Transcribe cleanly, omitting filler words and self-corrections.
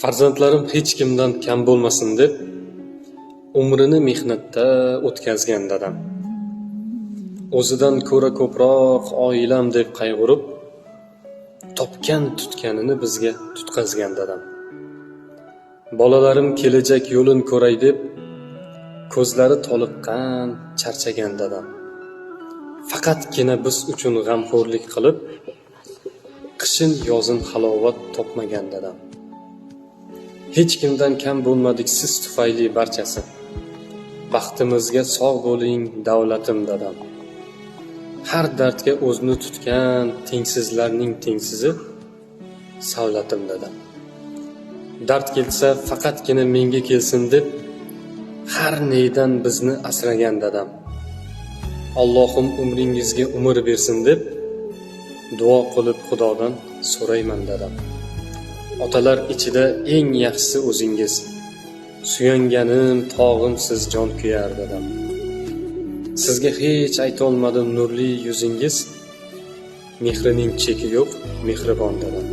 Farzandlarim hech kimdan kam bo'lmasin deb umrini mehnatda o'tkazgan dadam. O'zidan ko'ra ko'proq oilam deb qayg'urib, topgan tutganini bizga tutqazgan dadam. Bolalarim kelajak yo'lin ko'ray deb ko'zlari toliqqan, charchagan dadam. Faqatgina biz uchun g'amxo'rlik qilib, qishin yozin halovat topmagan dadam. Hech kimdan kam bo'lmadik siz tufayli barchasi. Baxtimizga sog' bo'ling davlatim dadam. Har dardga o'zini tutgan tengsizlarning tengsizi savlatim dadam. Dard kelsa faqatgina menga kelsin deb har neydan bizni asragan dadam. Allohim umringizga umr bersin deb duo qilib Xudodan so'rayman dadam. Otalar ichida eng yaxshisi o'zingiz. Suyanganim tog'im siz jon kuyar dadam. Sizga hech ayta olmadim nurli yuzingiz. Mehrining cheki yo'q, mehribon dadam.